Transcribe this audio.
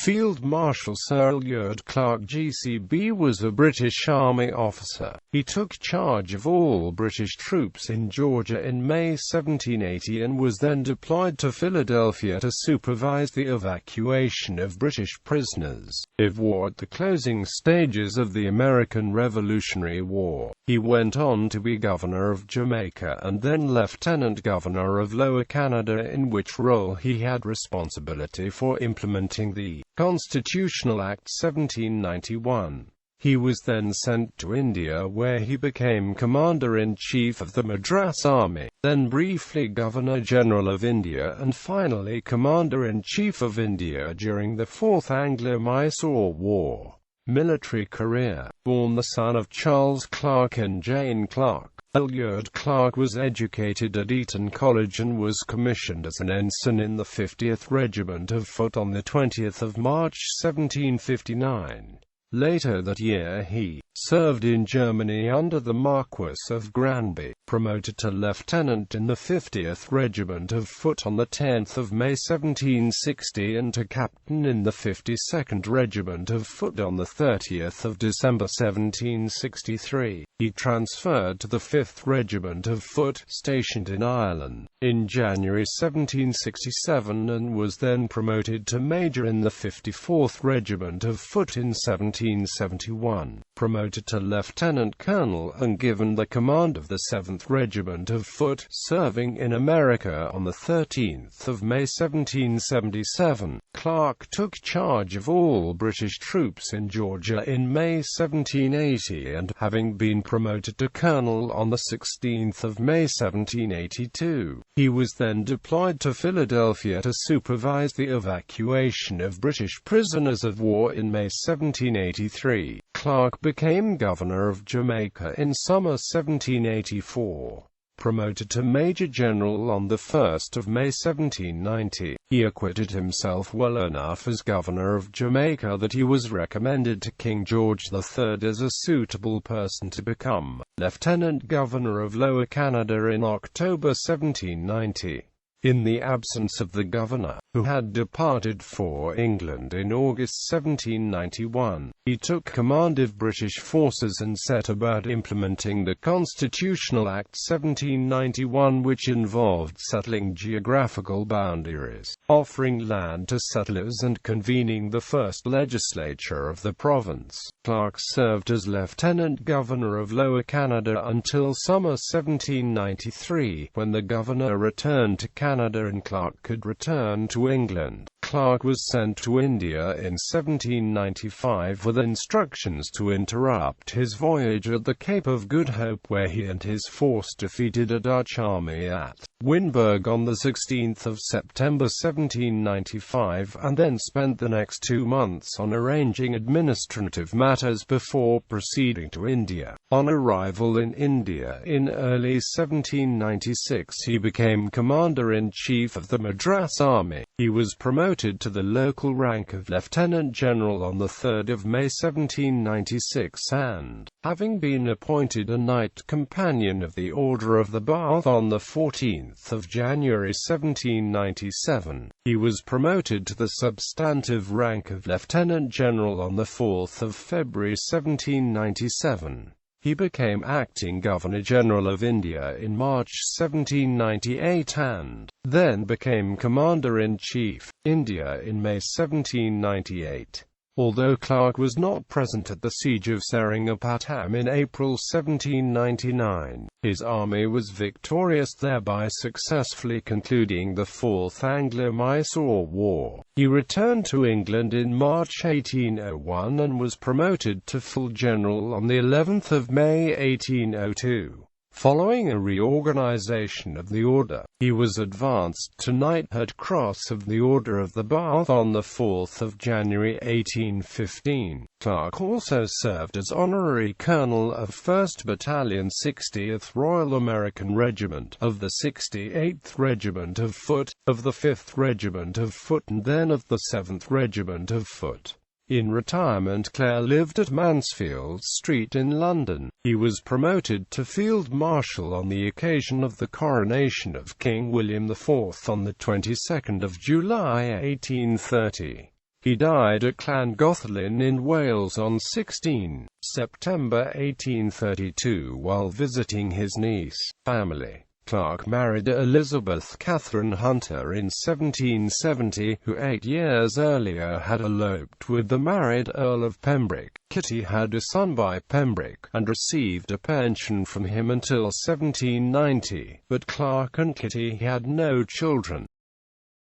Field Marshal Sir Alured Clarke GCB was a British Army officer. He took charge of all British troops in Georgia in May 1780 and was then deployed to Philadelphia to supervise the evacuation of British prisoners of war at the closing stages of the American Revolutionary War. He went on to be Governor of Jamaica and then Lieutenant Governor of Lower Canada, in which role he had responsibility for implementing the Constitutional Act 1791. He was then sent to India, where he became Commander-in-Chief of the Madras Army, then briefly Governor-General of India and finally Commander-in-Chief of India during the Fourth Anglo-Mysore War. Military career. Born the son of Charles Clarke and Jane Clarke, Alured Clarke was educated at Eton College and was commissioned as an ensign in the 50th Regiment of Foot on the 20th of March 1759. Later that year he served in Germany under the Marquis of Granby, promoted to lieutenant in the 50th Regiment of Foot on the 10th of May 1760 and to captain in the 52nd Regiment of Foot on the 30th of December 1763. He transferred to the 5th Regiment of Foot, stationed in Ireland, in January 1767 and was then promoted to major in the 54th Regiment of Foot in 1771. Promoted to lieutenant colonel and given the command of the 7th Regiment of Foot, serving in America on the 13th of May 1777. Clarke took charge of all British troops in Georgia in May 1780 and, having been promoted to colonel on the 16th of May 1782, he was then deployed to Philadelphia to supervise the evacuation of British prisoners of war in May 1783. Clarke became Governor of Jamaica in summer 1784. Promoted to Major General on the 1st of May 1790, he acquitted himself well enough as Governor of Jamaica that he was recommended to King George III as a suitable person to become Lieutenant Governor of Lower Canada in October 1790. In the absence of the governor, who had departed for England in August 1791, he took command of British forces and set about implementing the Constitutional Act 1791, which involved settling geographical boundaries, offering land to settlers and convening the first legislature of the province. Clarke served as Lieutenant Governor of Lower Canada until summer 1793, when the governor returned to Canada and Clarke could return to England. Clarke was sent to India in 1795 with instructions to interrupt his voyage at the Cape of Good Hope, where he and his force defeated a Dutch army at Winburg on the 16th of September 1795, and then spent the next 2 months on arranging administrative matters before proceeding to India. On arrival in India in early 1796, he became Commander-in-Chief of the Madras Army. He was promoted to the local rank of Lieutenant General on the 3rd of May 1796 and, having been appointed a Knight Companion of the Order of the Bath on the 14th of January 1797, he was promoted to the substantive rank of Lieutenant General on the 4th of February 1797. He became acting Governor-General of India in March 1798 and then became Commander-in-Chief, India in May 1798. Although Clarke was not present at the Siege of Seringapatam in April 1799, his army was victorious, thereby successfully concluding the Fourth Anglo-Mysore War. He returned to England in March 1801 and was promoted to full general on the 11th of May 1802. Following a reorganization of the order, he was advanced to Knighthood Cross of the Order of the Bath on the 4th of January 1815. Clarke also served as Honorary Colonel of 1st Battalion 60th Royal American Regiment, of the 68th Regiment of Foot, of the 5th Regiment of Foot and then of the 7th Regiment of Foot. In retirement, Clare lived at Mansfield Street in London. He was promoted to Field Marshal on the occasion of the coronation of King William IV on the 22nd of July 1830. He died at Llangollen in Wales on 16 September 1832 while visiting his niece. Family. Clarke married Elizabeth Catherine Hunter in 1770, who 8 years earlier had eloped with the married Earl of Pembroke. Kitty had a son by Pembroke, and received a pension from him until 1790, but Clarke and Kitty had no children.